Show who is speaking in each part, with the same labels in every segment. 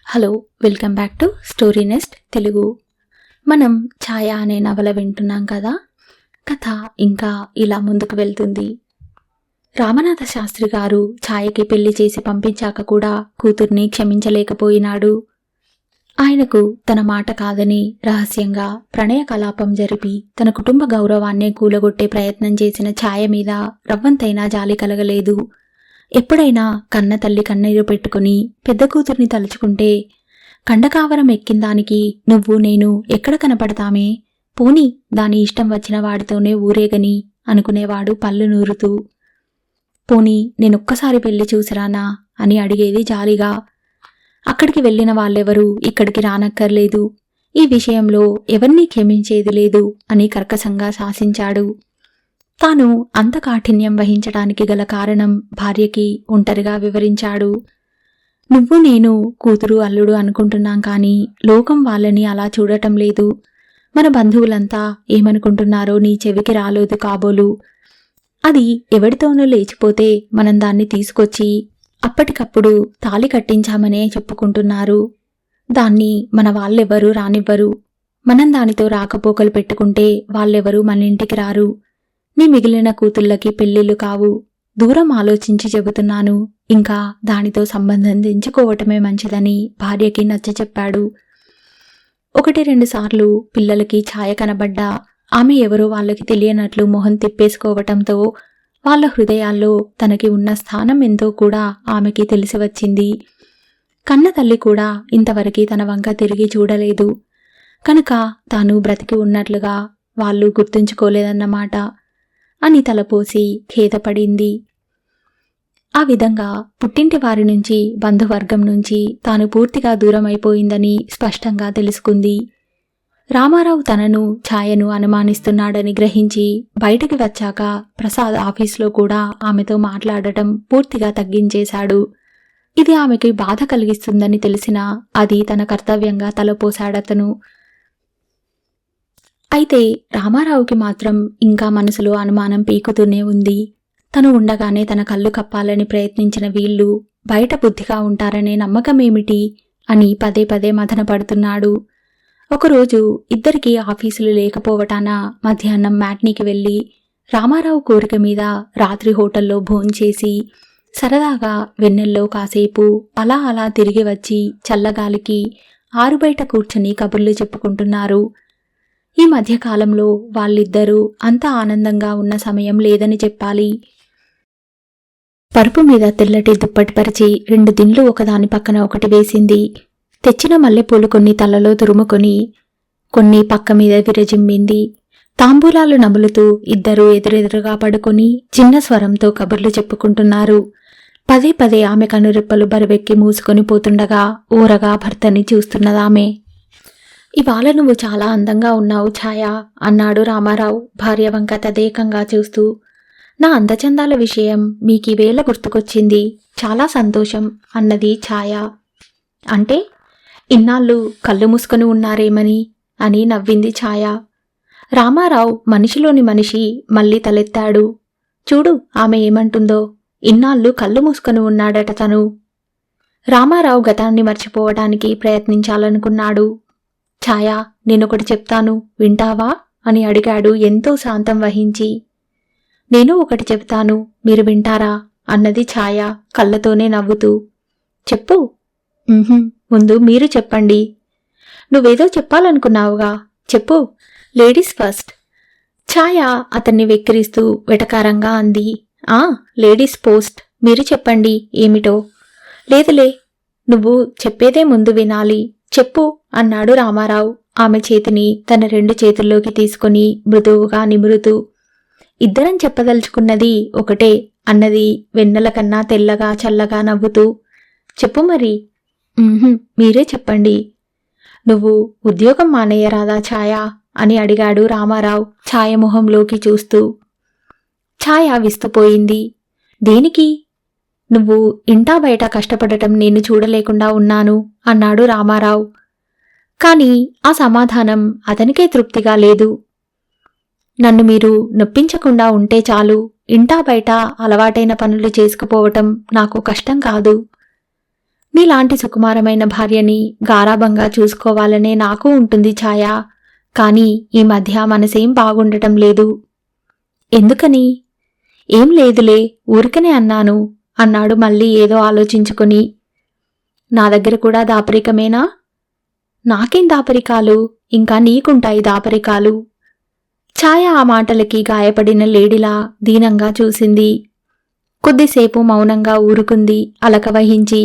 Speaker 1: Hello, welcome back to Story Nest Telugu. మనం ఛాయ అనే నవల వింటున్నాం కదా. కథ ఇంకా ఇలా ముందుకు వెళ్తుంది. రామనాథ శాస్త్రి గారు ఛాయకి పెళ్లి చేసి పంపించాక కూడా కూతుర్ని క్షమించలేకపోయినాడు. ఆయనకు తన మాట కాదని రహస్యంగా ప్రణయ కలాపం జరిపి తన కుటుంబ గౌరవాన్నే కూలగొట్టే ప్రయత్నం చేసిన ఛాయ మీద రవ్వంతైనా జాలి కలగలేదు. ఎప్పుడైనా కన్న తల్లి కన్నీరు పెట్టుకుని పెద్ద కూతుర్ని తలుచుకుంటే కండకావరం ఎక్కిందానికి నువ్వు నేను ఎక్కడ కనపడతామే, పోనీ దాని ఇష్టం వచ్చిన వాడితోనే ఊరేగని అనుకునేవాడు పళ్ళు నూరుతూ. పోనీ నేనొక్కసారి పెళ్లి చూసిరానా అని అడిగేది జాలిగా. అక్కడికి వెళ్లిన వాళ్ళెవరూ ఇక్కడికి రానక్కర్లేదు, ఈ విషయంలో ఎవరినీ క్షమించేది లేదు అని కర్కశంగా శాసించాడు. తాను అంత కాఠిన్యం వహించడానికి గల కారణం భార్యకి ఒంటరిగా వివరించాడు. నువ్వు నేను కూతురు అల్లుడు అనుకుంటున్నాం కానీ లోకం వాళ్ళని అలా చూడటం లేదు. మన బంధువులంతా ఏమనుకుంటున్నారో నీ చెవికి రాలేదు కాబోలు. అది ఎవడితోనూ లేచిపోతే మనం దాన్ని తీసుకొచ్చి అప్పటికప్పుడు తాళి కట్టించామనే చెప్పుకుంటున్నారు. దాన్ని మన వాళ్ళెవ్వరూ రానివ్వరు. మనం దానితో రాకపోకలు పెట్టుకుంటే వాళ్ళెవరూ మన ఇంటికి రారు. నీ మిగిలిన కూతుళ్ళకి పెళ్ళిళ్ళు కావు. దూరం ఆలోచించి చెబుతున్నాను. ఇంకా దానితో సంబంధం తెంచుకోవటమే మంచిదని భార్యకి నచ్చచెప్పాడు. 1-2 సార్లు పిల్లలకి ఛాయ కనబడ్డా ఆమె ఎవరో వాళ్ళకి తెలియనట్లు మొహం తిప్పేసుకోవటంతో వాళ్ళ హృదయాల్లో తనకి ఉన్న స్థానం ఎంతో కూడా ఆమెకి తెలిసి వచ్చింది. కన్న తల్లి కూడా ఇంతవరకు తన వంక తిరిగి చూడలేదు కనుక తాను బ్రతికి ఉన్నట్లుగా వాళ్ళు గుర్తుంచుకోలేదన్నమాట అని తలపోసి ఖేదపడింది. ఆ విధంగా పుట్టింటి వారి నుంచి బంధువర్గం నుంచి తాను పూర్తిగా దూరం అయిపోయిందని స్పష్టంగా తెలుసుకుంది. రామారావు తనను ఛాయను అనుమానిస్తున్నాడని గ్రహించి బయటకు వచ్చాక ప్రసాద్ ఆఫీస్లో కూడా ఆమెతో మాట్లాడటం పూర్తిగా తగ్గించేశాడు. ఇది ఆమెకి బాధ కలిగిస్తుందని తెలిసినా అది తన కర్తవ్యంగా తలపోశాడతను. అయితే రామారావుకి మాత్రం ఇంకా మనసులో అనుమానం పీకుతూనే ఉంది. తను ఉండగానే తన కళ్ళు కప్పాలని ప్రయత్నించిన వీళ్ళు బయట బుద్ధిగా ఉంటారనే నమ్మకమేమిటి అని పదే పదే మదనపడుతున్నాడు. ఒకరోజు ఇద్దరికీ ఆఫీసులు లేకపోవటాన మధ్యాహ్నం మ్యాట్నీకి వెళ్ళి రామారావు కోరిక మీద రాత్రి హోటల్లో భోంచేసి సరదాగా వెన్నెల్లో కాసేపు అలా అలా తిరిగి వచ్చి చల్లగాలికి ఆరుబయట కూర్చొని కబుర్లు చెప్పుకుంటున్నారు. ఈ మధ్యకాలంలో వాళ్ళిద్దరూ అంత ఆనందంగా ఉన్న సమయం లేదని చెప్పాలి. పరుపు మీద తెల్లటి దుప్పటి పరిచి 2 దిండ్లు ఒకదాని పక్కన ఒకటి వేసింది. తెచ్చిన మల్లెపూలు కొన్ని తలలో తురుముకొని కొన్ని పక్క మీద విరజిమ్మింది. తాంబూలాలు నములుతూ ఇద్దరూ ఎదురెదురుగా పడుకొని చిన్న స్వరంతో కబుర్లు చెప్పుకుంటున్నారు. పదే పదే ఆమె కనురెప్పలు బరువెక్కి మూసుకొని పోతుండగా ఊరగా భర్తని చూస్తున్నదామె. ఇవాళ నువ్వు చాలా అందంగా ఉన్నావు ఛాయ అన్నాడు రామారావు భార్య వంక తదేకంగా చూస్తూ. నా అందచందాల విషయం మీకీవేళ గుర్తుకొచ్చింది, చాలా సంతోషం అన్నది ఛాయ. అంటే ఇన్నాళ్ళు కళ్ళు మూసుకొని ఉన్నారేమని అని నవ్వింది ఛాయ. రామారావు మనిషిలోని మనిషి మళ్ళీ తలెత్తాడు. చూడు ఆమె ఏమంటుందో, ఇన్నాళ్ళు కళ్ళు మూసుకొని ఉన్నాడట తను. రామారావు గతాన్ని మర్చిపోవడానికి ప్రయత్నించాలనుకున్నాడు. ఛాయ, నేనొకటి చెప్తాను, వింటావా అని అడిగాడు ఎంతో శాంతం వహించి. నేను ఒకటి చెప్తాను, మీరు వింటారా అన్నది ఛాయ కళ్ళతోనే నవ్వుతూ. చెప్పు. ముందు మీరు చెప్పండి. నువ్వేదో చెప్పాలనుకున్నావుగా, చెప్పు, లేడీస్ ఫస్ట్. ఛాయ అతన్ని వెక్కిరిస్తూ వెటకారంగా అంది. లేడీస్ పోస్ట్, మీరు చెప్పండి ఏమిటో. లేదులే, నువ్వు చెప్పేదే ముందు వినాలి, చెప్పు అన్నాడు రామారావు ఆమె చేతిని తన 2 చేతుల్లోకి తీసుకుని మృదువుగా నిమురుతూ. ఇద్దరం చెప్పదలుచుకున్నది ఒకటే అన్నది వెన్నెల కన్నా తెల్లగా చల్లగా నవ్వుతూ. చెప్పు మరి. మీరే చెప్పండి. నువ్వు ఉద్యోగం మానేయరాదా ఛాయ అని అడిగాడు రామారావు ఛాయ మొహంలోకి చూస్తూ. ఛాయ విస్తుపోయింది. దేనికి? నువ్వు ఇంటా బయట కష్టపడటం నేను చూడలేకుండా ఉన్నాను అన్నాడు రామారావు. కాని ఆ సమాధానం అతనికే తృప్తిగా లేదు. నన్ను మీరు నొప్పించకుండా ఉంటే చాలు, ఇంటా బయట అలవాటైన పనులు చేసుకుపోవటం నాకు కష్టం కాదు. నీలాంటి సుకుమారమైన భార్యని గారాబంగా చూసుకోవాలనే నాకు ఉంటుంది ఛాయ. కానీ ఈ మధ్య మనసేం బాగుండటం లేదు. ఎందుకని? ఏం లేదులే, ఊరికనే అన్నాను అన్నాడు మళ్ళీ ఏదో ఆలోచించుకుని. నా దగ్గర కూడా దాపరికమేనా? నాకేం దాపరికాలు, ఇంకా నీకుంటాయి దాపరికాలు. ఛాయ ఆ మాటలకి గాయపడిన లేడిలా దీనంగా చూసింది. కొద్దిసేపు మౌనంగా ఊరుకుంది అలక వహించి.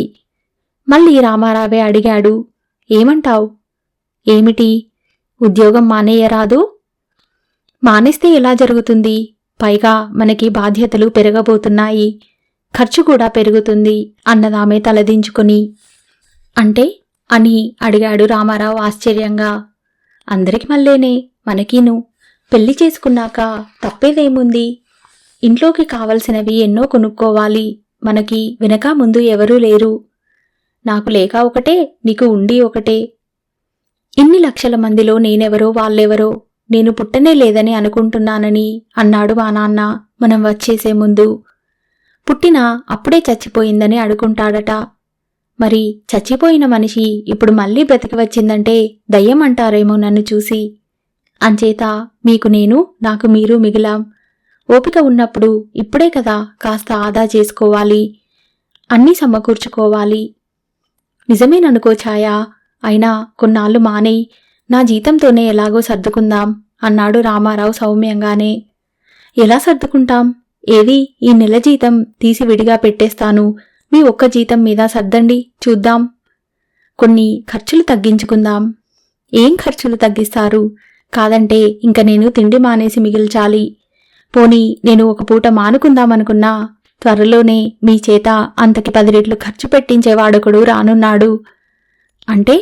Speaker 1: మళ్ళీ రామారావే అడిగాడు, ఏమంటావ్? ఏమిటి? ఉద్యోగం మానేయరాదు? మానేస్తే ఎలా జరుగుతుంది? పైగా మనకి బాధ్యతలు పెరగబోతున్నాయి, ఖర్చు కూడా పెరుగుతుంది అన్నదామె తలదించుకుని. అంటే అని అడిగాడు రామారావు ఆశ్చర్యంగా. అందరికి మళ్ళేనే, మనకీను. పెళ్లి చేసుకున్నాక తప్పేదేముంది? ఇంట్లోకి కావలసినవి ఎన్నో కొనుక్కోవాలి. మనకి వెనక ముందు ఎవరూ లేరు. నాకు లేక ఒకటే, నీకు ఉండి ఒకటే. ఇన్ని లక్షల మందిలో నేనెవరో వాళ్ళెవరో, నేను పుట్టనే లేదని అనుకుంటున్నానని అన్నాడు మా నాన్న మనం వచ్చేసే ముందు. పుట్టినా అప్పుడే చచ్చిపోయిందని అనుకుంటాడట. మరి చచ్చిపోయిన మనిషి ఇప్పుడు మళ్ళీ బ్రతికి వచ్చిందంటే దయ్యం అంటారేమో నన్ను చూసి. అంచేత మీకు నేను, నాకు మీరు మిగిలాం. ఓపిక ఉన్నప్పుడు ఇప్పుడే కదా కాస్త ఆదా చేసుకోవాలి, అన్నీ సమకూర్చుకోవాలి. నిజమేననుకో ఛాయా, అయినా కొన్నాళ్ళు మానేయ్, నా జీతంతోనే ఎలాగో సర్దుకుందాం అన్నాడు రామారావు సౌమ్యంగానే. ఎలా సర్దుకుంటాం? ఏది, ఈ నెల జీతం తీసి విడిగా పెట్టేస్తాను, మీ ఒక్క జీతం మీద సర్దండి చూద్దాం. కొన్ని ఖర్చులు తగ్గించుకుందాం. ఏం ఖర్చులు తగ్గిస్తారు? కాదంటే ఇంక నేను తిండి మానేసి మిగిల్చాలి. పోనీ నేను ఒక పూట మానుకుందామనుకున్నా త్వరలోనే మీ చేత అంతకి 10 రెట్లు ఖర్చు పెట్టించేవాడొకడు రానున్నాడు. అంటే?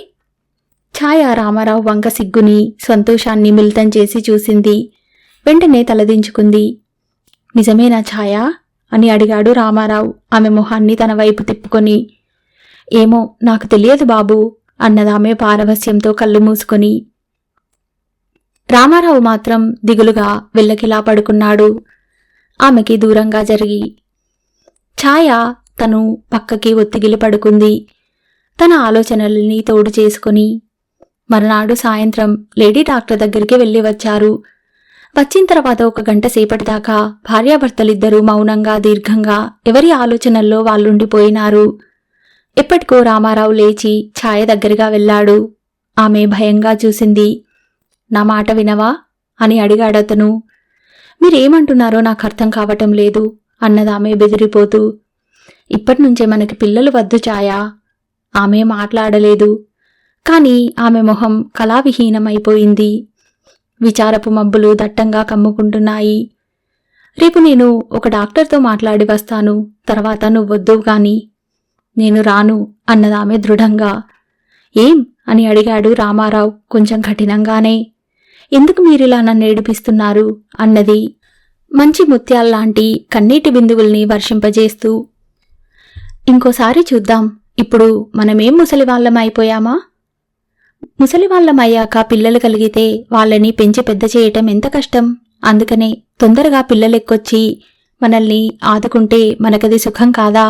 Speaker 1: ఛాయ రామారావు వంక సిగ్గుని సంతోషాన్ని మిళితం చేసి చూసింది. వెంటనే తలదించుకుంది. నిజమేనా ఛాయ అని అడిగాడు రామారావు ఆమె మొహాన్ని తన వైపు తిప్పుకొని. ఏమో నాకు తెలియదు బాబూ అన్నదామె పారవస్యంతో కళ్ళు మూసుకొని. రామారావు మాత్రం దిగులుగా వెల్లకిలా పడుకున్నాడు ఆమెకి దూరంగా జరిగి. ఛాయ తను పక్కకి ఒత్తిగిలి పడుకుంది తన ఆలోచనల్ని తోడు చేసుకుని. మరునాడు సాయంత్రం లేడీ డాక్టర్ దగ్గరికి వెళ్ళి వచ్చారు. వచ్చిన తర్వాత 1 గంట సేపటిదాకా భార్యాభర్తలిద్దరూ మౌనంగా దీర్ఘంగా ఎవరి ఆలోచనల్లో వాళ్ళుండిపోయినారు. ఎప్పటికో రామారావు లేచి ఛాయ దగ్గరగా వెళ్ళాడు. ఆమె భయంగా చూసింది. నా మాట వినవా అని అడిగాడతను. మీరేమంటున్నారో నాకు అర్థం కావటం లేదు అన్నదామె బెదిరిపోతూ. ఇప్పటినుంచే మనకి పిల్లలు వద్దు ఛాయ. ఆమె మాట్లాడలేదు. కాని ఆమె మొహం కళావిహీనమైపోయింది. విచారపు మబ్బులు దట్టంగా కమ్ముకుంటున్నాయి. రేపు నేను ఒక డాక్టర్తో మాట్లాడి వస్తాను, తర్వాత నువ్వొద్దు గాని. నేను రాను అన్నదామె దృఢంగా. ఏం అని అడిగాడు రామారావు కొంచెం కఠినంగానే. ఎందుకు మీరిలా నన్ను ఏడిపిస్తున్నారు అన్నది మంచి ముత్యాల్లాంటి కన్నీటి బిందువుల్ని వర్షింపజేస్తూ. ఇంకోసారి చూద్దాం. ఇప్పుడు మనమేం ముసలివాళ్ళం అయిపోయామా? ముసలివాళ్ళమయ్యాక పిల్లలు కలిగితే వాళ్ళని పెంచి పెద్ద చేయటం ఎంత కష్టం. అందుకనే తొందరగా పిల్లలెక్కొచ్చి మనల్ని ఆదుకుంటే మనకది సుఖం కాదా?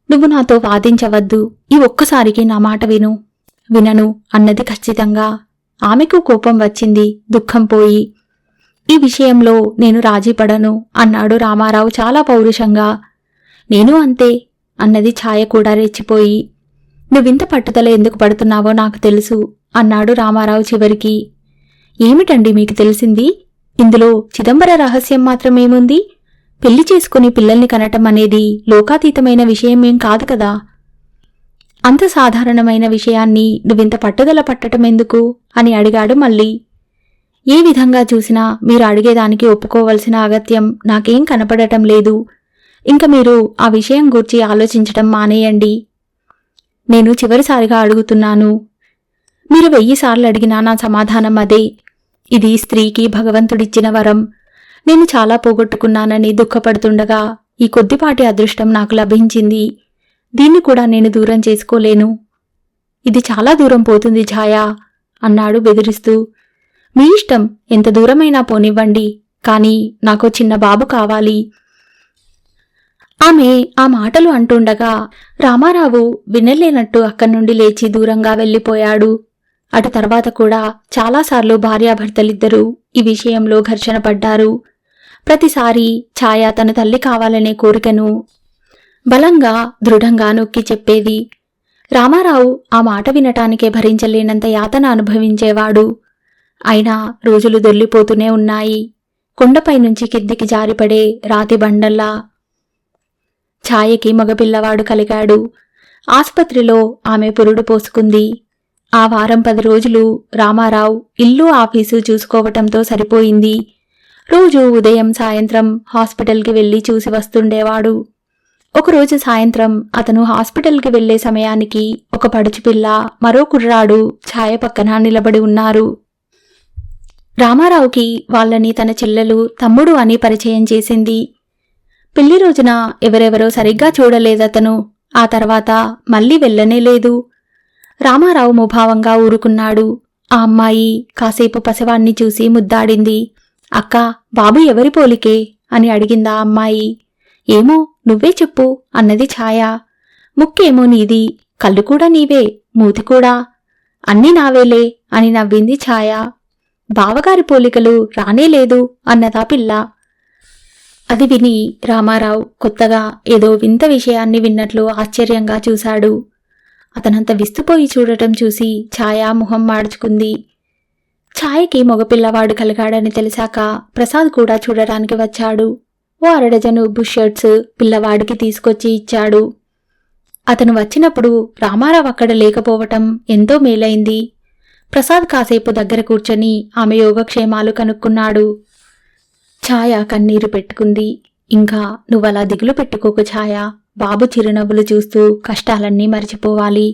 Speaker 1: నువ్వు నాతో వాదించవద్దు. ఈ ఒక్కసారికి నా మాట విను. వినను అన్నది ఖచ్చితంగా. ఆమెకు కోపం వచ్చింది, దుఃఖం పోయి. ఈ విషయంలో నేను రాజీపడను అన్నాడు రామారావు చాలా పౌరుషంగా. నేను అంతే అన్నది ఛాయ కూడా రెచ్చిపోయి. నువ్వింత పట్టుదల ఎందుకు పడుతున్నావో నాకు తెలుసు అన్నాడు రామారావు చివరికి. ఏమిటండి మీకు తెలిసింది? ఇందులో చిదంబర రహస్యం మాత్రమేముంది? పెళ్లి చేసుకుని పిల్లల్ని కనటం అనేది లోకాతీతమైన విషయమేం కాదు కదా. అంత సాధారణమైన విషయాన్ని నువ్వింత పట్టుదల పట్టటం ఎందుకు అని అడిగాడు మళ్ళీ. ఏ విధంగా చూసినా మీరు అడిగేదానికి ఒప్పుకోవలసిన అగత్యం నాకేం కనపడటం లేదు. ఇంక మీరు ఆ విషయం గూర్చి ఆలోచించటం మానేయండి. నేను చివరిసారిగా అడుగుతున్నాను. మీరు 1000 సార్లు అడిగినా నా సమాధానం అదే. ఇది స్త్రీకి భగవంతుడిచ్చిన వరం. నేను చాలా పోగొట్టుకున్నానని దుఃఖపడుతుండగా ఈ కొద్దిపాటి అదృష్టం నాకు లభించింది. దీన్ని కూడా నేను దూరం చేసుకోలేను. ఇది చాలా దూరం పోతుంది ఛాయా అన్నాడు బెదిరిస్తూ. మీ ఇష్టం, ఎంత దూరమైనా పోనివ్వండి. కానీ నాకో చిన్న బాబు కావాలి. ఆమె ఆ మాటలు అంటుండగా రామారావు వినలేనట్టు అక్కడి నుండి లేచి దూరంగా వెళ్ళిపోయాడు. అటు తర్వాత కూడా చాలాసార్లు భార్యాభర్తలిద్దరూ ఈ విషయంలో ఘర్షణ పడ్డారు. ప్రతిసారి ఛాయ తన తల్లి కావాలనే కోరికను బలంగా దృఢంగా నొక్కి చెప్పేది. రామారావు ఆ మాట వినటానికే భరించలేనంత యాతన అనుభవించేవాడు. అయినా రోజులు దొర్లిపోతూనే ఉన్నాయి. కొండపై నుంచి కిందికి జారిపడే రాతి బండల్లా ఛాయకి మగపిల్లవాడు కలిగాడు. ఆసుపత్రిలో ఆమె పురుడు పోసుకుంది. ఆ వారం 10 రోజులు రామారావు ఇల్లు ఆఫీసు చూసుకోవటంతో సరిపోయింది. రోజు ఉదయం సాయంత్రం హాస్పిటల్కి వెళ్లి చూసి వస్తుండేవాడు. ఒకరోజు సాయంత్రం అతను హాస్పిటల్కి వెళ్లే సమయానికి ఒక పడుచుపిల్ల మరో కుర్రాడు ఛాయ పక్కన నిలబడి ఉన్నారు. రామారావుకి వాళ్ళని తన చెల్లెలు తమ్ముడు అని పరిచయం చేసింది. పెళ్లి రోజున ఎవరెవరో సరిగ్గా చూడలేదతను. ఆ తర్వాత మళ్లీ వెళ్ళనే లేదు. రామారావు ముభావంగా ఊరుకున్నాడు. ఆ అమ్మాయి కాసేపు పసివాణ్ణి చూసి ముద్దాడింది. అక్కా, బాబు ఎవరి పోలికే అని అడిగిందా అమ్మాయి. ఏమో, నువ్వే చెప్పు అన్నది ఛాయ. ముక్కేమో నీది, కళ్ళు కూడా నీవే, మూతి కూడా అన్నీ నావేలే అని నవ్వింది ఛాయ. బావగారి పోలికలు రానేలేదు అన్నదా పిల్ల. అది విని రామారావు కొత్తగా ఏదో వింత విషయాన్ని విన్నట్లు ఆశ్చర్యంగా చూశాడు. అతనంత విస్తుపోయి చూడటం చూసి ఛాయ మొహం మాడ్చుకుంది. ఛాయకి మగపిల్లవాడు కలిగాడని తెలిసాక ప్రసాద్ కూడా చూడటానికి వచ్చాడు. ఓ 1 డజను బుష్ షర్ట్స్ పిల్లవాడికి తీసుకొచ్చి ఇచ్చాడు. అతను వచ్చినప్పుడు రామారావు అక్కడ లేకపోవటం ఎంతో మేలైంది. ప్రసాద్ కాసేపు దగ్గర కూర్చొని ఆమె యోగక్షేమాలు కనుక్కున్నాడు. ఛాయ కన్నీరు పెట్టుకుంది. ఇంకా నువ్వలా దిగులు పెట్టుకోకు ఛాయ, బాబు చిరునవ్వులు చూస్తూ కష్టాలన్నీ మరిచిపోవాలి.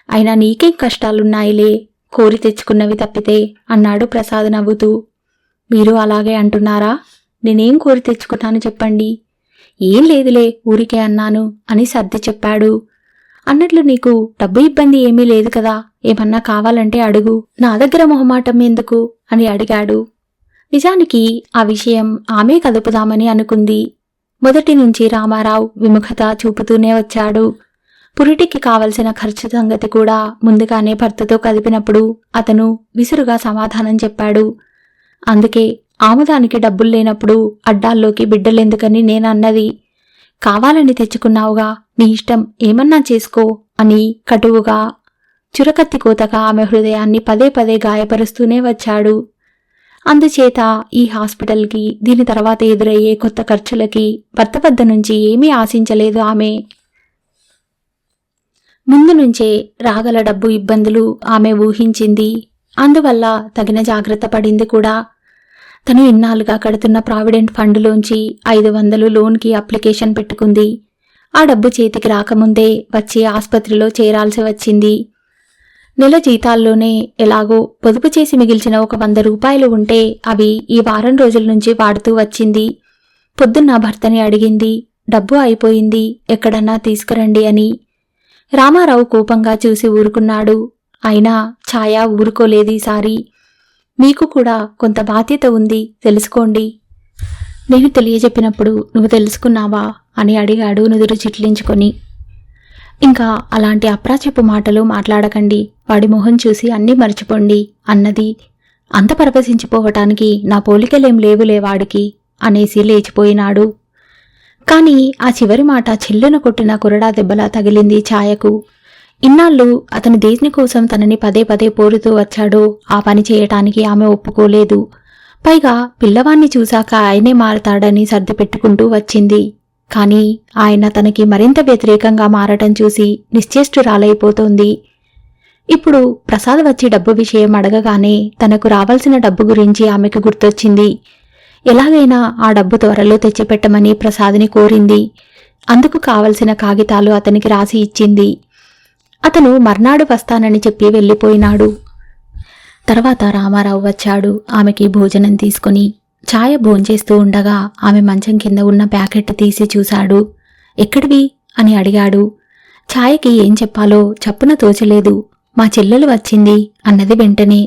Speaker 1: అయినా నీకేం కష్టాలున్నాయిలే, కోరి తెచ్చుకున్నవి తప్పితే అన్నాడు ప్రసాద్ నవ్వుతూ. మీరు అలాగే అంటున్నారా? నేనేం కోరి తెచ్చుకున్నాను చెప్పండి. ఏం లేదులే, ఊరికే అన్నాను అని సర్ది చెప్పాడు. అన్నట్లు నీకు డబ్బు ఇబ్బంది ఏమీ లేదు కదా, ఏమన్నా కావాలంటే అడుగు, నా దగ్గర మొహమాటం ఎందుకు అని అడిగాడు. నిజానికి ఆ విషయం ఆమె కదుపుదామని అనుకుంది. మొదటి నుంచి రామారావు విముఖత చూపుతూనే వచ్చాడు. పురిటికి కావలసిన ఖర్చు సంగతి కూడా ముందుగానే భర్తతో కదిపినప్పుడు అతను విసురుగా సమాధానం చెప్పాడు. అందుకే ఆముదానికి డబ్బులు లేనప్పుడు అడ్డాల్లోకి బిడ్డలెందుకని నేనన్నది. కావాలని తెచ్చుకున్నావుగా, నీ ఇష్టం, ఏమన్నా చేసుకో అని కటువుగా చురకత్తి కోతగా ఆమె హృదయాన్ని పదే పదే గాయపరుస్తూనే వచ్చాడు. అందుచేత ఈ హాస్పిటల్కి, దీని తర్వాత ఎదురయ్యే కొత్త ఖర్చులకి భర్త వద్ద నుంచి ఏమీ ఆశించలేదు ఆమె. ముందు నుంచే రాగల డబ్బు ఇబ్బందులు ఆమె ఊహించింది. అందువల్ల తగిన జాగ్రత్త పడింది కూడా. తను ఇన్నాళ్ళుగా కడుతున్న ప్రావిడెంట్ ఫండ్లోంచి 500 లోన్కి అప్లికేషన్ పెట్టుకుంది. ఆ డబ్బు చేతికి రాకముందే వచ్చి ఆసుపత్రిలో చేరాల్సి వచ్చింది. నెల జీతాల్లోనే ఎలాగో పొదుపు చేసి మిగిల్చిన ఒక 100 రూపాయలు ఉంటే అవి ఈ వారం రోజుల నుంచి వాడుతూ వచ్చింది. పొద్దున్న భర్తని అడిగింది, డబ్బు అయిపోయింది, ఎక్కడన్నా తీసుకురండి అని. రామారావు కోపంగా చూసి ఊరుకున్నాడు. అయినా ఛాయ ఊరుకోలేదీసారి. మీకు కూడా కొంత బాధ్యత ఉంది, తెలుసుకోండి. నేను తెలియజెప్పినప్పుడు నువ్వు తెలుసుకున్నావా అని అడిగాడు నుదురు చిట్లించుకొని. ఇంకా అలాంటి అప్రాచ్యపు మాటలు మాట్లాడకండి, వాడి మొహం చూసి అన్నీ మర్చిపోండి అన్నది. అంత పరవశించిపోవటానికి నా పోలికలేం లేవులే వాడికి అనేసి లేచిపోయినాడు. కాని ఆ చివరి మాట చెల్లెను కొట్టిన కొరడా దెబ్బలా తగిలింది ఛాయకు. ఇన్నాళ్ళు అతను దేనికోసం తనని పదే పదే పోరుతూ వచ్చాడో ఆ పని చేయటానికి ఆమె ఒప్పుకోలేదు. పైగా పిల్లవాణ్ణి చూశాక ఆయనే మారతాడని సర్ది పెట్టుకుంటూ వచ్చింది. కాని ఆయన తనకి మరింత వ్యతిరేకంగా మారటం చూసి నిశ్చేష్టురాలైపోతోంది. ఇప్పుడు ప్రసాద్ వచ్చి డబ్బు విషయం అడగగానే తనకు రావాల్సిన డబ్బు గురించి ఆమెకు గుర్తొచ్చింది. ఎలాగైనా ఆ డబ్బు త్వరలో తెచ్చిపెట్టమని ప్రసాద్ని కోరింది. అందుకు కావలసిన కాగితాలు అతనికి రాసి ఇచ్చింది. అతను మర్నాడు వస్తానని చెప్పి వెళ్ళిపోయినాడు. తర్వాత రామారావు వచ్చాడు ఆమెకి భోజనం తీసుకుని. ఛాయ భోంచేస్తూ ఉండగా ఆమె మంచం కింద ఉన్న ప్యాకెట్ తీసి చూశాడు. ఎక్కడివి అని అడిగాడు. ఛాయకి ఏం చెప్పాలో చప్పున తోచలేదు. మా చెల్లెలు వచ్చింది అన్నది వెంటనే.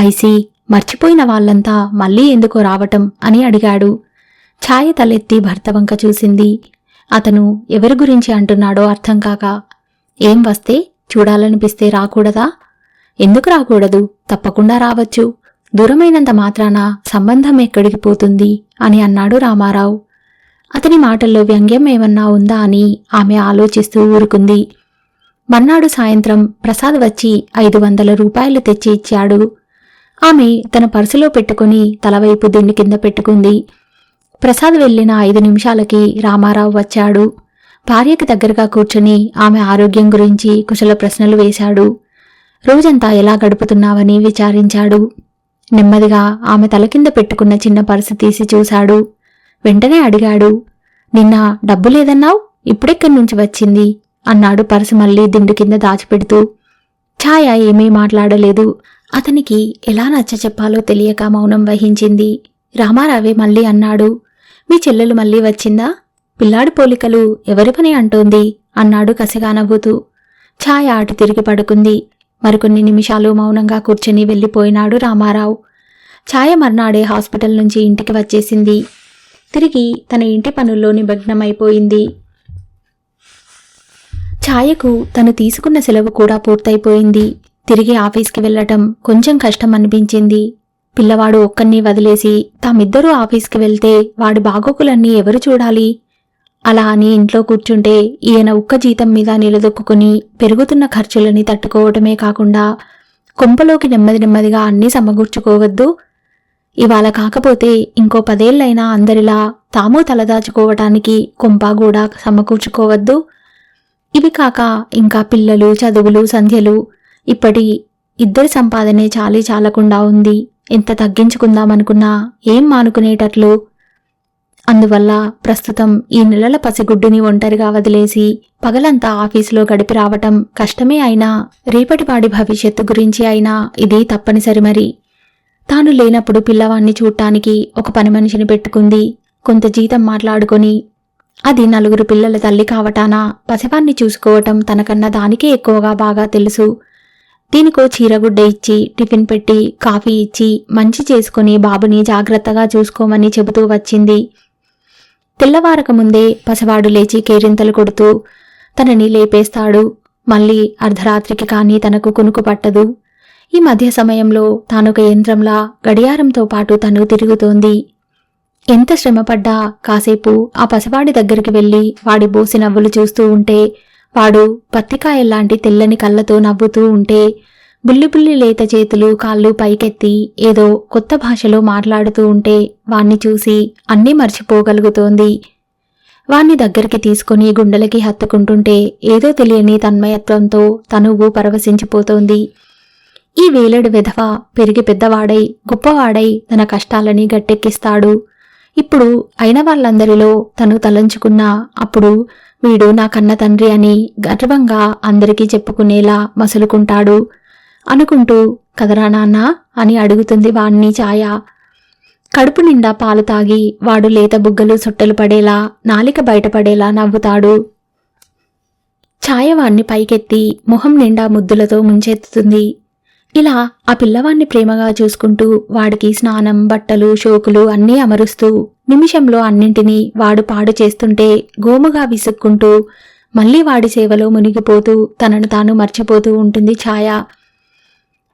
Speaker 1: ఐసి, మర్చిపోయిన వాళ్ళంతా మళ్ళీ ఎందుకో రావటం అని అడిగాడు. ఛాయ తలెత్తి భర్త వంక చూసింది. అతను ఎవరి గురించి అంటున్నాడో అర్థం కాక, ఏం వస్తే చూడాలనిపిస్తే రాకూడదా? ఎందుకు రాకూడదు? తప్పకుండా రావచ్చు. దూరమైనంత మాత్రాన సంబంధం ఎక్కడికి పోతుంది అని అన్నాడు రామారావు. అతని మాటల్లో వ్యంగ్యం ఏమన్నా ఉందా అని ఆమె ఆలోచిస్తూ ఊరుకుంది. మర్నాడు సాయంత్రం ప్రసాద్ వచ్చి 500 రూపాయలు తెచ్చి ఇచ్చాడు. ఆమె తన పర్సులో పెట్టుకుని తలవైపు దిండు కింద పెట్టుకుంది. ప్రసాద్ వెళ్లిన 5 నిమిషాలకి రామారావు వచ్చాడు. భార్యకి దగ్గరగా కూర్చుని ఆమె ఆరోగ్యం గురించి కుశల ప్రశ్నలు వేశాడు. రోజంతా ఎలా గడుపుతున్నావని విచారించాడు. నెమ్మదిగా ఆమె తల కింద పెట్టుకున్న చిన్న పర్సు తీసి చూశాడు. వెంటనే అడిగాడు, నిన్న డబ్బు లేదన్నావు, ఇప్పుడెక్కడి నుంచి వచ్చింది అన్నాడు పర్సు మళ్ళీ దిండు కింద దాచిపెడుతూ. ఛాయ ఏమీ మాట్లాడలేదు. అతనికి ఎలా నచ్చచెప్పాలో తెలియక మౌనం వహించింది. రామారావే మళ్ళీ అన్నాడు, మీ చెల్లెలు మళ్ళీ వచ్చిందా? పిల్లాడి పోలికలు ఎవరి పని అంటోంది అన్నాడు కసిగా నవ్వుతూ. ఛాయ అటు తిరిగి పడుకుంది. మరికొన్ని నిమిషాలు మౌనంగా కూర్చుని వెళ్ళిపోయినాడు రామారావు. ఛాయ మర్నాడే హాస్పిటల్ నుంచి ఇంటికి వచ్చేసింది. తిరిగి తన ఇంటి పనుల్లో నిమగ్నమైపోయింది. ఛాయకు తను తీసుకున్న సెలవు కూడా పూర్తయిపోయింది. తిరిగి ఆఫీస్కి వెళ్లటం కొంచెం కష్టం అనిపించింది. పిల్లవాడు ఒక్కన్ని వదిలేసి తామిద్దరూ ఆఫీస్కి వెళ్తే వాడి బాగోగులన్నీ ఎవరు చూడాలి? అలా అని ఇంట్లో కూర్చుంటే ఈయన ఉక్క జీతం మీద నిలదొక్కుని పెరుగుతున్న ఖర్చులని తట్టుకోవటమే కాకుండా కొంపలోకి నెమ్మదిగా అన్నీ సమకూర్చుకోవద్దు. ఇవాళ కాకపోతే ఇంకో 10 ఏళ్లైనా అందరిలా తాము తలదాచుకోవటానికి కొంపగూడా సమకూర్చుకోవద్దు. ఇవి కాక ఇంకా పిల్లలు, చదువులు, సంధ్యలు, ఇప్పటి ఇద్దరి సంపాదనే చాలకుండా ఉంది. ఎంత తగ్గించుకుందామనుకున్నా ఏం మానుకునేటట్లు. అందువల్ల ప్రస్తుతం ఈ నెలల పసిగుడ్డుని ఒంటరిగా వదిలేసి పగలంతా ఆఫీసులో గడిపి రావటం కష్టమే అయినా రేపటివాడి భవిష్యత్తు గురించి అయినా ఇది తప్పనిసరి. మరి తాను లేనప్పుడు పిల్లవాణ్ణి చూడటానికి ఒక పని మనిషిని పెట్టుకుంది. కొంత జీతం మాట్లాడుకొని, అది 4 పిల్లల తల్లి కావటాన పసివాణ్ణి చూసుకోవటం తనకన్నా దానికే ఎక్కువగా బాగా తెలుసు. దీనికో చీరగుడ్డ ఇచ్చి, టిఫిన్ పెట్టి, కాఫీ ఇచ్చి మంచి చేసుకుని బాబుని జాగ్రత్తగా చూసుకోమని చెబుతూ వచ్చింది. తెల్లవారక ముందే పసివాడు లేచి కేరింతలు కొడుతూ తనని లేపేస్తాడు. మళ్ళీ అర్ధరాత్రికి కానీ తనకు కునుకు పట్టదు. ఈ మధ్య సమయంలో తానొక యంత్రంలా గడియారంతో పాటు తను తిరుగుతోంది. ఎంత శ్రమపడ్డా కాసేపు ఆ పసివాడి దగ్గరికి వెళ్లి వాడి బోసి నవ్వులు చూస్తూ ఉంటే, వాడు పత్తికాయల్లాంటి తెల్లని కళ్ళతో నవ్వుతూ ఉంటే, బుల్లి లేత చేతులు కాళ్ళు పైకెత్తి ఏదో కొత్త భాషలో మాట్లాడుతూ ఉంటే వాణ్ణి చూసి అన్నీ మర్చిపోగలుగుతోంది. వాణ్ణి దగ్గరికి తీసుకుని గుండెలకి హత్తుకుంటుంటే ఏదో తెలియని తన్మయత్వంతో తనువు పరవశించిపోతోంది. ఈ వేలడు వెధవ పెరిగి పెద్దవాడై గొప్పవాడై తన కష్టాలని గట్టెక్కిస్తాడు. ఇప్పుడు అయిన వాళ్ళందరిలో తను తలంచుకున్నా అప్పుడు వీడు నా కన్న తండ్రి అని గర్వంగా అందరికీ చెప్పుకునేలా మసులుకుంటాడు. అనుకుంటూ కదరా నాన్నా అని అడుగుతుంది వాణ్ణి ఛాయ. కడుపు నిండా పాలు తాగి వాడు లేత బుగ్గలు సొట్టలు పడేలా, నాలిక బయటపడేలా నవ్వుతాడు. ఛాయ వాణ్ణి పైకెత్తి మొహం నిండా ముద్దులతో ముంచెత్తుతుంది. ఇలా ఆ పిల్లవాణ్ణి ప్రేమగా చూసుకుంటూ వాడికి స్నానం, బట్టలు, షోకులు అన్నీ అమరుస్తూ నిమిషంలో అన్నింటినీ వాడు పాడు చేస్తుంటే గోముగా విసుక్కుంటూ మళ్లీ వాడి సేవలో మునిగిపోతూ తనను తాను మర్చిపోతూ ఉంటుంది ఛాయ.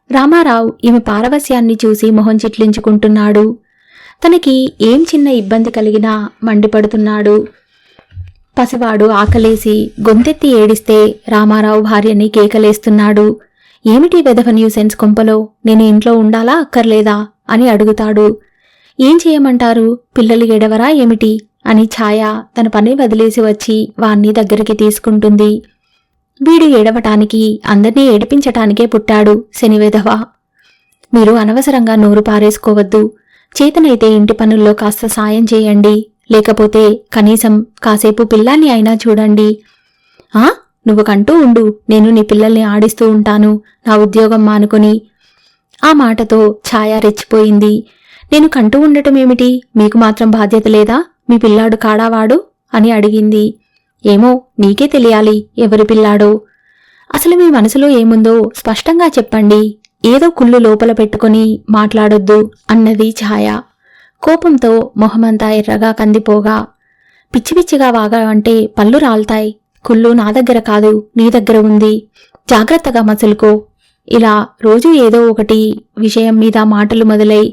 Speaker 1: రామారావు ఈమె పారవస్యాన్ని చూసి మొహం చిట్లించుకుంటున్నాడు. తనకి ఏం చిన్న ఇబ్బంది కలిగినా మండిపడుతున్నాడు. పసివాడు ఆకలేసి గొంతెత్తి ఏడిస్తే రామారావు భార్యని కేకలేస్తున్నాడు. ఏమిటి వెధవ న్యూసెన్స్ కొంపలో, నేను ఇంట్లో ఉండాలా అక్కర్లేదా అని అడుగుతాడు. ఏం చేయమంటారు, పిల్లలు ఎడవరా ఏమిటి అని ఛాయ తన పని వదిలేసి వచ్చి వాణ్ణి దగ్గరికి తీసుకుంటుంది. వీడు ఏడవటానికి, అందర్నీ ఏడిపించటానికే పుట్టాడు శనివెధవ. మీరు అనవసరంగా నోరు పారేసుకోవద్దు. చేతనైతే ఇంటి పనుల్లో కాస్త సాయం చేయండి, లేకపోతే కనీసం కాసేపు పిల్లాన్ని అయినా చూడండి. నువ్వు కంటూ ఉండు, నేను నీ పిల్లల్ని ఆడిస్తూ ఉంటాను నా ఉద్యోగం మానుకొని. ఆ మాటతో ఛాయ రెచ్చిపోయింది. నేను కంటూ ఉండటమేమిటి, మీకు మాత్రం బాధ్యత లేదా, మీ పిల్లాడు కాడావాడు అని అడిగింది. ఏమో నీకే తెలియాలి ఎవరి పిల్లాడో. అసలు మీ మనసులో ఏముందో స్పష్టంగా చెప్పండి, ఏదో కుళ్ళు లోపల పెట్టుకుని మాట్లాడొద్దు అన్నది ఛాయ. కోపంతో మొహమంతా ఎర్రగా కందిపోగా, పిచ్చి పిచ్చిగా వాగావంటే పళ్ళు రాల్తాయి. కుళ్ళు నా దగ్గర కాదు, నీ దగ్గర ఉంది. జాగ్రత్తగా మసులుకో. ఇలా రోజూ ఏదో ఒకటి విషయం మీద మాటలు మొదలై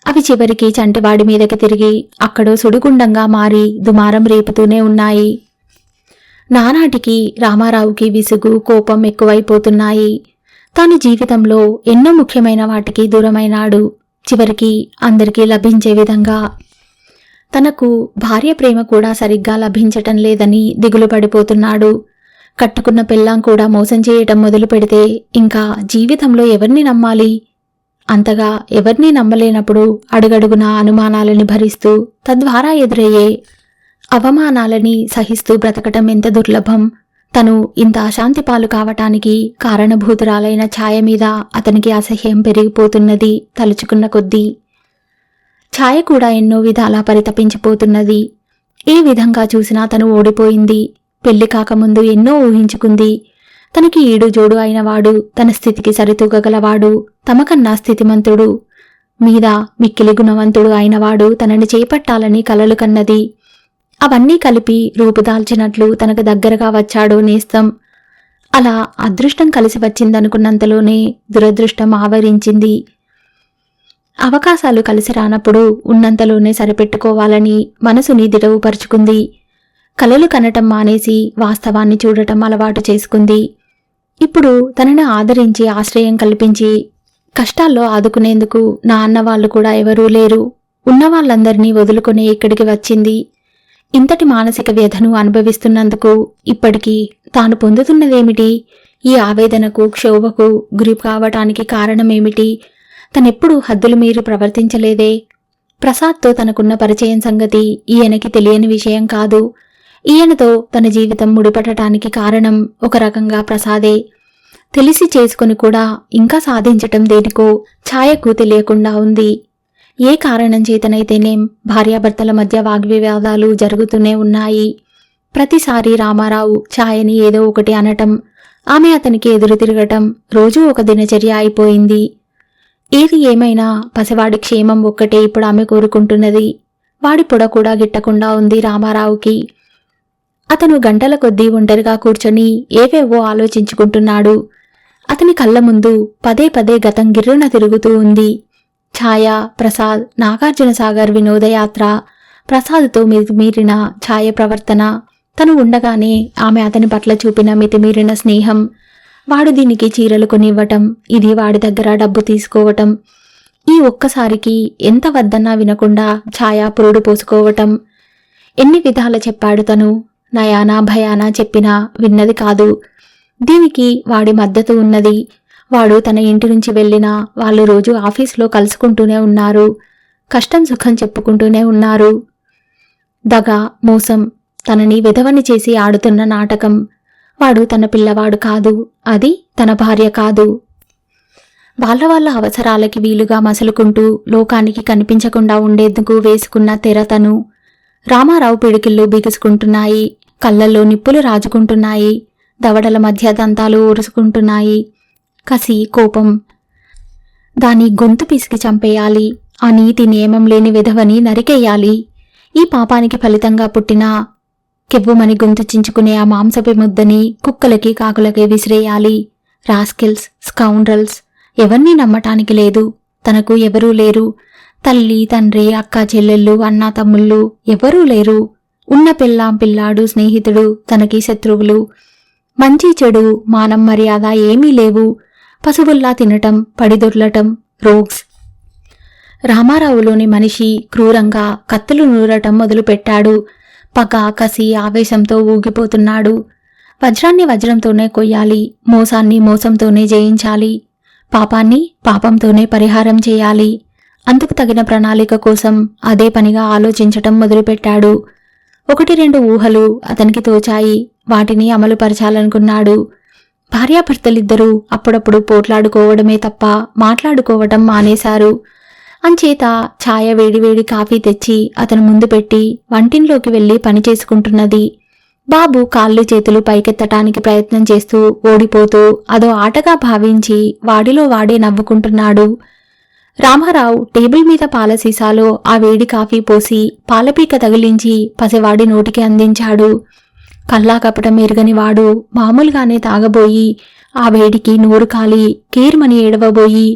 Speaker 1: అవి చివరికి చంటివాడి మీదకి తిరిగి అక్కడో సుడిగుండంగా మారి దుమారం రేపుతూనే ఉన్నాయి. నానాటికి రామారావుకి విసుగు, కోపం ఎక్కువైపోతున్నాయి. తాను జీవితంలో ఎన్నో ముఖ్యమైన వాటికి దూరమైనాడు. చివరికి అందరికీ లభించే విధంగా తనకు భార్య ప్రేమ కూడా సరిగ్గా లభించటం లేదని దిగులు పడిపోతున్నాడు. కట్టుకున్న పెళ్ళాం కూడా మోసం చేయటం మొదలు పెడితే ఇంకా జీవితంలో ఎవరిని నమ్మాలి? అంతగా ఎవరినీ నమ్మలేనప్పుడు అడుగడుగునా అనుమానాలని భరిస్తూ తద్వారా ఎదురయ్యే అవమానాలని సహిస్తూ బ్రతకటం ఎంత దుర్లభం. తను ఇంత అశాంతి పాలు కావటానికి కారణభూతురాలైన ఛాయ మీద అతనికి అసహ్యం పెరిగిపోతున్నది తలుచుకున్న కొద్దీ. ఛాయ కూడా ఎన్నో విధాలా పరితపించిపోతున్నది. ఏ విధంగా చూసినా తను ఓడిపోయింది. పెళ్లి కాకముందు ఎన్నో ఊహించుకుంది. తనకి ఈడు జోడు అయినవాడు, తన స్థితికి సరితూగగలవాడు, తమకన్నా స్థితిమంతుడు, మీద మిక్కిలి గుణవంతుడు అయినవాడు తనని చేపట్టాలని కలలు కన్నది. అవన్నీ కలిపి రూపుదాల్చినట్లు తనకు దగ్గరగా వచ్చాడు నేస్తం. అలా అదృష్టం కలిసి వచ్చిందనుకున్నంతలోనే దురదృష్టం ఆవరించింది. అవకాశాలు కలిసి రానప్పుడు ఉన్నంతలోనే సరిపెట్టుకోవాలని మనసుని దిటవుపరుచుకుంది. కలలు కనటం మానేసి వాస్తవాన్ని చూడటం అలవాటు చేసుకుంది. ఇప్పుడు తనని ఆదరించి ఆశ్రయం కల్పించి కష్టాల్లో ఆదుకునేందుకు నా అన్నవాళ్లు కూడా ఎవరూ లేరు. ఉన్నవాళ్లందరినీ వదులుకుని ఇక్కడికి వచ్చింది. ఇంతటి మానసిక వ్యధను అనుభవిస్తున్నందుకు ఇప్పటికీ తాను పొందుతున్నదేమిటి? ఈ ఆవేదనకు, క్షోభకు గురి కావటానికి కారణమేమిటి? తనెప్పుడు హద్దులు మీరి ప్రవర్తించలేదే. ప్రసాద్తో తనకున్న పరిచయం సంగతి ఈయనకి తెలియని విషయం కాదు. ఈయనతో తన జీవితం ముడిపడటానికి కారణం ఒక రకంగా ప్రసాదే. తెలిసి చేసుకుని కూడా ఇంకా సాధించటం దేనికో ఛాయకు తెలియకుండా ఉంది. ఏ కారణం చేతనైతేనేం భార్యాభర్తల మధ్య వాగ్వివాదాలు జరుగుతూనే ఉన్నాయి. ప్రతిసారి రామారావు ఛాయని ఏదో ఒకటి అనటం, ఆమె అతనికి ఎదురు తిరగటం రోజూ ఒక దినచర్య అయిపోయింది. ఏది ఏమైనా పసివాడి క్షేమం ఒక్కటే ఇప్పుడు ఆమె కోరుకుంటున్నది. వాడి పొడ కూడా గిట్టకుండా ఉంది రామారావుకి. అతను గంటల కొద్దీ ఒంటరిగా కూర్చొని ఏవేవో ఆలోచించుకుంటున్నాడు. అతని కళ్ళ ముందు పదే పదే గతం గిర్రున తిరుగుతూ ఉంది. ఛాయ, ప్రసాద్, నాగార్జునసాగర్ వినోదయాత్ర, ప్రసాద్తో మితిమీరిన ఛాయ ప్రవర్తన, తను ఉండగానే ఆమె అతని పట్ల చూపిన మితిమీరిన స్నేహం, వాడు దీనికి చీరలు కొనివ్వటం, ఇది వాడి దగ్గర డబ్బు తీసుకోవటం, ఈ ఒక్కసారికి ఎంత వద్దన్నా వినకుండా ఛాయ పురుడు పోసుకోవటం. ఎన్ని విధాల చెప్పాడు తను. నయానా భయానా చెప్పినా విన్నది కాదు. దీనికి వాడి మద్దతు ఉన్నది. వాడు తన ఇంటి నుంచి వెళ్ళినా వాళ్ళు రోజు ఆఫీసులో కలుసుకుంటూనే ఉన్నారు. కష్టం సుఖం చెప్పుకుంటూనే ఉన్నారు. దగ, మోసం, తనని విధవని చేసి ఆడుతున్న నాటకం. వాడు తన పిల్లవాడు కాదు, అది తన భార్య కాదు. వాళ్ళ అవసరాలకి వీలుగా మసలుకుంటూ లోకానికి కనిపించకుండా ఉండేందుకు వేసుకున్న తెరతను. రామారావు పిడికిళ్ళు బిగుసుకుంటున్నాయి. కళ్ళల్లో నిప్పులు రాజుకుంటున్నాయి. దవడల మధ్య దంతాలు ఊరుసుకుంటున్నాయి. కసి, కోపం. దాని గొంతు పిసికి చంపేయాలి. ఆ నీతి నియమం లేని విధవని నరికేయాలి. ఈ పాపానికి ఫలితంగా పుట్టిన కెవ్వుమని గొంతు చించుకునే ఆ మాంసపు ముద్దని కుక్కలకి కాకులకి విసిరేయాలి. Rascals, scoundrels. ఎవరినీ నమ్మటానికి లేదు. తనకు ఎవరూ లేరు. తల్లి, తండ్రి, అక్క, చెల్లెళ్ళు, అన్నా, తమ్ముళ్ళు ఎవరూ లేరు. ఉన్న పెళ్ళాం, పిల్లాడు, స్నేహితుడు తనకి శత్రువులు. మంచి చెడు, మానం, మర్యాద ఏమీ లేవు. పశువుల్లా తినటం, పడిదొర్లటం, రోగ్స్. రామారావులోని మనిషి క్రూరంగా కత్తులు నూరటం మొదలుపెట్టాడు. పగ, కసి, ఆవేశంతో ఊగిపోతున్నాడు. వజ్రాన్ని వజ్రంతోనే కొయ్యాలి. మోసాన్ని మోసంతోనే జయించాలి. పాపాన్ని పాపంతోనే పరిహారం చేయాలి. అందుకు తగిన ప్రణాళిక కోసం అదే పనిగా ఆలోచించటం మొదలుపెట్టాడు. 1-2 ఊహలు అతనికి తోచాయి. వాటిని అమలుపరచాలనుకున్నాడు. భార్యాభర్తలిద్దరూ అప్పుడప్పుడు పోట్లాడుకోవడమే తప్ప మాట్లాడుకోవటం మానేశారు. అంచేత ఛాయ వేడివేడి కాఫీ తెచ్చి అతను ముందు పెట్టి వంటింట్లోకి వెళ్లి పని చేసుకుంటున్నది. బాబు కాళ్ళు చేతులు పైకెత్తటానికి ప్రయత్నం చేస్తూ ఓడిపోతూ అదో ఆటగా భావించి వాడిలో వాడే నవ్వుకుంటున్నాడు. రామారావు టేబుల్ మీద పాల సీసాలో ఆ వేడి కాఫీ పోసి పాలపీక తగిలించి పసివాడి నోటికి అందించాడు. కల్లా కపటం ఎరుగని వాడు మామూలుగానే తాగబోయి ఆ వేడికి నోరు కాలి కీర్మని ఏడవబోయి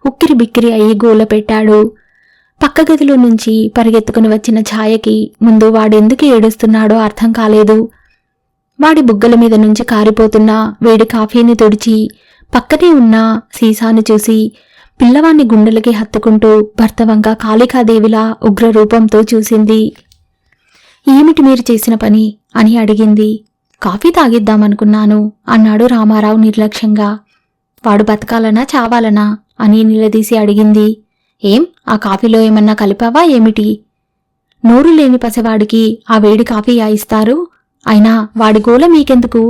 Speaker 1: ఉక్కిరి బిక్కిరి అయ్యి గోల పెట్టాడు. పక్క గదిలో నుంచి పరిగెత్తుకుని వచ్చిన ఛాయకి ముందు వాడెందుకు ఏడుస్తున్నాడో అర్థం కాలేదు. వాడి బుగ్గల మీద నుంచి కారిపోతున్న వేడి కాఫీని తుడిచి పక్కనే ఉన్న సీసాను చూసి పిల్లవాణ్ణి గుండెలకి హత్తుకుంటూ భర్త వంక కాళికాదేవిలా ఉగ్రరూపంతో చూసింది. ఏమిటి మీరు చేసిన పని అని అడిగింది. కాఫీ తాగిద్దామనుకున్నాను అన్నాడు రామారావు నిర్లక్ష్యంగా. వాడు బతకాలనా చావాలనా అని నిలదీసి అడిగింది. ఏం, ఆ కాఫీలో ఏమన్నా కలిపావా ఏమిటి? నోరు లేని పసివాడికి ఆ వేడి కాఫీ ఇస్తారు? అయినా వాడి గోల మీకెందుకు?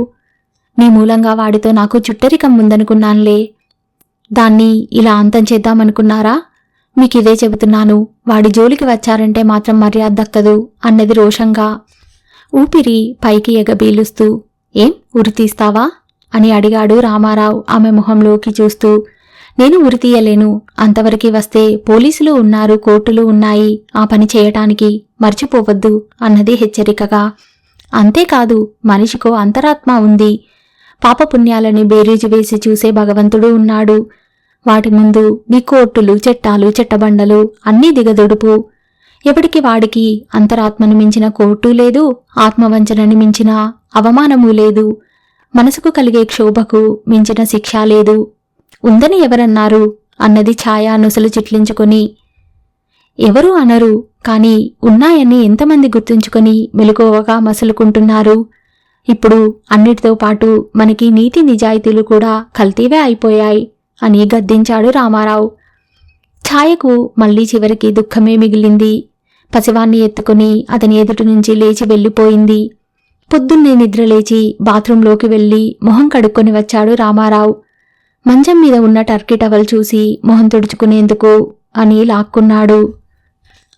Speaker 1: నీ మూలంగా వాడితో నాకు చుట్టరికం ఉందనుకున్నానులే. దాన్ని ఇలా అంతం చేద్దామనుకున్నారా? మీకిదే చెబుతున్నాను, వాడి జోలికి వచ్చారంటే మాత్రం మర్యాద దక్కదు అన్నది రోషంగా, ఊపిరి పైకి ఎగబీలుస్తూ. ఏం, ఉరి తీస్తావా అని అడిగాడు రామారావు ఆమె మొహంలోకి చూస్తూ. నేను ఉరి తీయలేను, అంతవరకు వస్తే పోలీసులు ఉన్నారు, కోర్టులు ఉన్నాయి ఆ పని చేయటానికి, మర్చిపోవద్దు అన్నది హెచ్చరికగా. అంతేకాదు, మనిషికో అంతరాత్మ ఉంది, పాపపుణ్యాలని బేరీజు వేసి చూసే భగవంతుడు ఉన్నాడు. వాటి ముందు నీ కోర్టులు, చట్టాలు, చెట్టబండలు అన్నీ దిగదొడుపు. ఎవడికి వాడికి అంతరాత్మను మించిన కోర్టు లేదు, ఆత్మవంచనని మించిన అవమానమూ లేదు, మనసుకు కలిగే క్షోభకు మించిన శిక్ష లేదు. ఉందని ఎవరన్నారు అన్నది ఛాయ నొసలు చిట్లించుకొని. ఎవరూ అనరు, కాని ఉన్నాయని ఎంతమంది గుర్తుంచుకొని మెలకువగా మసులుకుంటున్నారు. ఇప్పుడు అన్నిటితో పాటు మనకి నీతి నిజాయితీలు కూడా కల్తీవే అయిపోయాయి అని గద్దించాడు రామారావు. ఛాయకు మళ్లీ చివరికి దుఃఖమే మిగిలింది. పసివాణ్ణి ఎత్తుకుని అతని ఎదుటి నుంచి లేచి వెళ్ళిపోయింది. పొద్దున్నే నిద్రలేచి బాత్రూంలోకి వెళ్లి మొహం కడుక్కొని వచ్చాడు రామారావు. మంచం మీద ఉన్న టర్కీ టవల్ చూసి మొహం తుడుచుకునేందుకు అని లాక్కున్నాడు.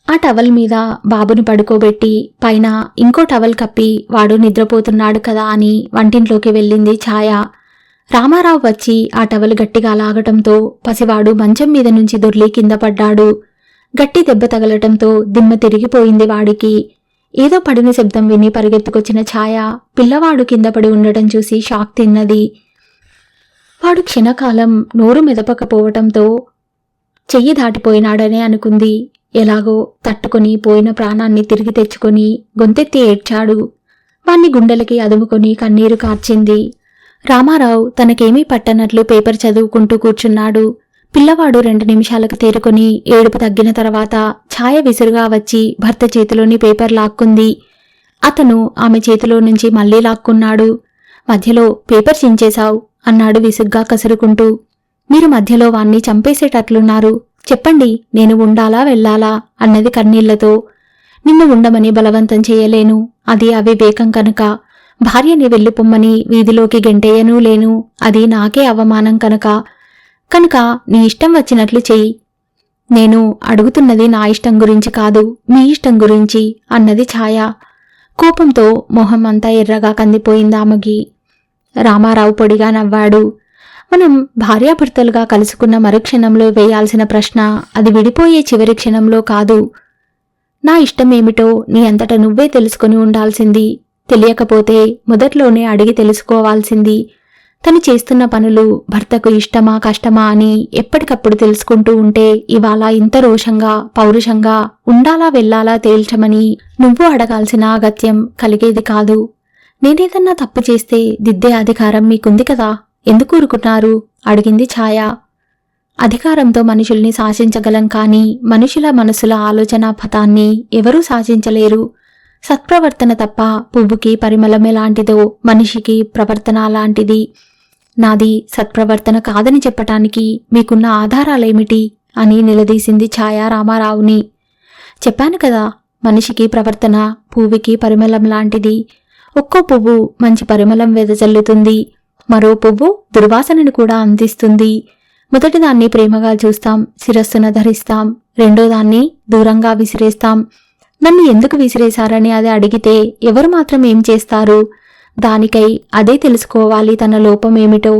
Speaker 1: ఆ టవల్ మీద బాబుని పడుకోబెట్టి పైన ఇంకో టవల్ కప్పి వాడు నిద్రపోతున్నాడు కదా అని వంటింట్లోకి వెళ్ళింది ఛాయ. రామారావు వచ్చి ఆ టవల్ గట్టిగా లాగటంతో పసివాడు మంచం మీద నుంచి దొర్లి కింద పడ్డాడు. గట్టి దెబ్బ తగలటంతో దిమ్మ తిరిగిపోయింది వాడికి. ఏదో పడిన శబ్దం విని పరిగెత్తుకొచ్చిన ఛాయ పిల్లవాడు కింద పడి ఉండటం చూసి షాక్ తిన్నది. వాడు క్షణకాలం నోరు మెదపకపోవటంతో చెయ్యి దాటిపోయినాడనే అనుకుంది. ఎలాగో తట్టుకుని పోయిన ప్రాణాన్ని తిరిగి తెచ్చుకొని గొంతెత్తి ఏడ్చాడు. వాణ్ణి గుండెలకి అదుముకొని కన్నీరు కార్చింది. రామారావు తనకేమీ పట్టనట్లు పేపర్ చదువుకుంటూ కూర్చున్నాడు. పిల్లవాడు 2 నిమిషాలకు తేరుకొని ఏడుపు తగ్గిన తర్వాత ఛాయ విసురుగా వచ్చి భర్త చేతిలోని పేపర్ లాక్కుంది. అతను ఆమె చేతిలో నుంచి మళ్లీ లాక్కున్నాడు. మధ్యలో పేపర్ చించేశావు అన్నాడు విసుగ్గా కసురుకుంటూ. మీరు మధ్యలో వాణ్ణి చంపేసేటట్లున్నారు, చెప్పండి, నేను ఉండాలా వెళ్ళాలా అన్నది కన్నీళ్లతో. నిన్ను ఉండమని బలవంతం చేయలేను, అది అవివేకం కనుక. భార్యని వెళ్ళిపొమ్మని వీధిలోకి గెంటేయనూ లేను, అది నాకే అవమానం కనుక నీ ఇష్టం వచ్చినట్లు చెయ్యి. నేను అడుగుతున్నది నా ఇష్టం గురించి కాదు, మీ ఇష్టం గురించి అన్నది ఛాయ. కోపంతో మొహం అంతా ఎర్రగా కందిపోయింది ఆమెకి. రామారావు పొడిగా నవ్వాడు. మనం భార్యాభర్తలుగా కలుసుకున్న మరుక్షణంలో వేయాల్సిన ప్రశ్న అది విడిపోయే చివరి క్షణంలో కాదు. నా ఇష్టమేమిటో నీ అంతట నువ్వే తెలుసుకుని ఉండాల్సింది. తెలియకపోతే మొదట్లోనే అడిగి తెలుసుకోవాల్సింది. తను చేస్తున్న పనులు భర్తకు ఇష్టమా కష్టమా అని ఎప్పటికప్పుడు తెలుసుకుంటూ ఉంటే ఇవాళ ఇంత రోషంగా పౌరుషంగా ఉండాలా వెళ్ళాలా తేల్చమని నువ్వు అడగాల్సిన అగత్యం కలిగేది కాదు. నేనేదన్నా తప్పు చేస్తే దిద్దే అధికారం మీకుంది కదా, ఎందుకు ఊరుకున్నారు అడిగింది ఛాయ. అధికారంతో మనుషుల్ని శాసించగలం కానీ మనుషుల మనసుల ఆలోచనా పథాన్ని ఎవరూ శాసించలేరు. సత్ప్రవర్తన తప్ప పువ్వుకి పరిమళం ఎలాంటిదో మనిషికి ప్రవర్తన అలాంటిది. నాది సత్ప్రవర్తన కాదని చెప్పటానికి మీకున్న ఆధారాలేమిటి అని నిలదీసింది ఛాయ రామారావుని. చెప్పాను కదా, మనిషికి ప్రవర్తన పువ్వుకి పరిమళం లాంటిది. ఒక్కో పువ్వు మంచి పరిమళం వెదజల్లుతుంది, మరో పువ్వు దుర్వాసనను కూడా అందిస్తుంది. మొదటిదాన్ని ప్రేమగా చూస్తాం, శిరస్సున ధరిస్తాం, రెండోదాన్ని దూరంగా విసిరేస్తాం. నన్ను ఎందుకు విసిరేశారని అది అడిగితే ఎవరు మాత్రం ఏం చేస్తారు? దానికై అదే తెలుసుకోవాలి తన లోపమేమిటో.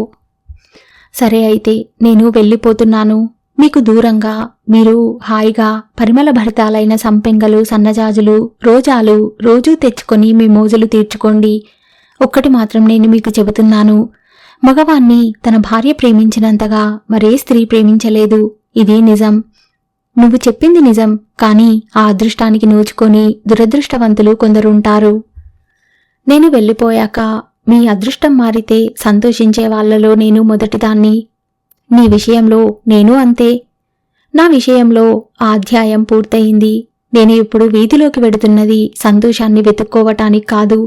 Speaker 1: సరే అయితే నేను వెళ్ళిపోతున్నాను, మీకు దూరంగా మీరు హాయిగా పరిమళ భరితాలైన సంపెంగలు, సన్నజాజులు, రోజాలు రోజూ తెచ్చుకొని మీ మోజులు తీర్చుకోండి. ఒక్కటి మాత్రం నేను మీకు చెబుతున్నాను, మగవాణ్ణి తన భార్య ప్రేమించినంతగా మరే స్త్రీ ప్రేమించలేదు. ఇది నిజం. నువ్వు చెప్పింది నిజం, కానీ ఆ అదృష్టానికి నోచుకొని దురదృష్టవంతులు కొందరుంటారు. నేను వెళ్ళిపోయాక మీ అదృష్టం మారితే సంతోషించే వాళ్లలో నేను మొదటిదాన్ని. నీ విషయంలో నేను అంతే. నా విషయంలో ఆ అధ్యాయం పూర్తయింది. నేను ఇప్పుడు వీధిలోకి వెడుతున్నది సంతోషాన్ని వెతుక్కోవటానికి కాదు,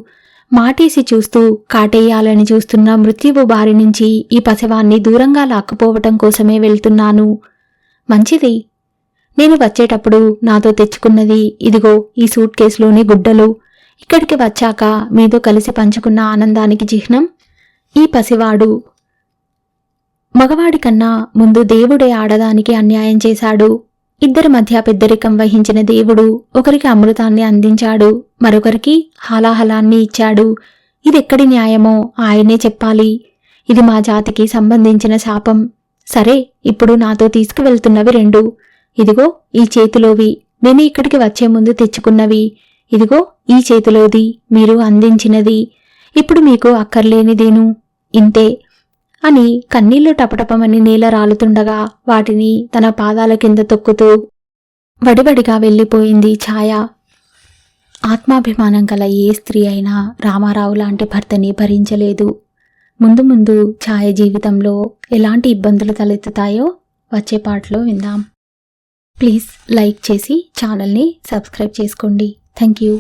Speaker 1: మాటేసి చూస్తూ కాటేయాలని చూస్తున్న మృత్యువు బారి నుంచి ఈ పసివాన్ని దూరంగా లాక్కుపోవటం కోసమే వెళ్తున్నాను. మంచిది. నేను వచ్చేటప్పుడు నాతో తెచ్చుకున్నది ఇదిగో ఈ సూట్ కేసులోని గుడ్డలు. ఇక్కడికి వచ్చాక మీతో కలిసి పంచుకున్న ఆనందానికి చిహ్నం. ఈ పసివాడు మగవాడి కన్నా ముందు దేవుడే ఆడదానికి అన్యాయం చేశాడు. ఇద్దరి మధ్య పెద్దరికం వహించిన దేవుడు ఒకరికి అమృతాన్ని అందించాడు, మరొకరికి హాలాహలాన్ని ఇచ్చాడు. ఇదెక్కడి న్యాయమో ఆయనే చెప్పాలి. ఇది మా జాతికి సంబంధించిన శాపం. సరే, ఇప్పుడు నాతో తీసుకువెళ్తున్నవి రెండు. ఇదిగో ఈ చేతిలోవి, నేను ఇక్కడికి వచ్చే ముందు తెచ్చుకున్నవి. ఇదిగో ఈ చేతిలోది, మీరు అందించినది. ఇప్పుడు మీకు అక్కర్లేనిదేను. ఇంతే అని కన్నీళ్లు టపటపమని నేల రాలుతుండగా వాటిని తన పాదాల కింద తొక్కుతూ వడివడిగా వెళ్ళిపోయింది ఛాయ. ఆత్మాభిమానం గల ఏ స్త్రీ అయినా రామారావు లాంటి భర్తని భరించలేదు. ముందు ముందు ఛాయ జీవితంలో ఎలాంటి ఇబ్బందులు తలెత్తుతాయో వచ్చే పాటలో విందాం. ప్లీజ్ లైక్ చేసి ఛానల్ని సబ్స్క్రైబ్ చేసుకోండి. Thank you.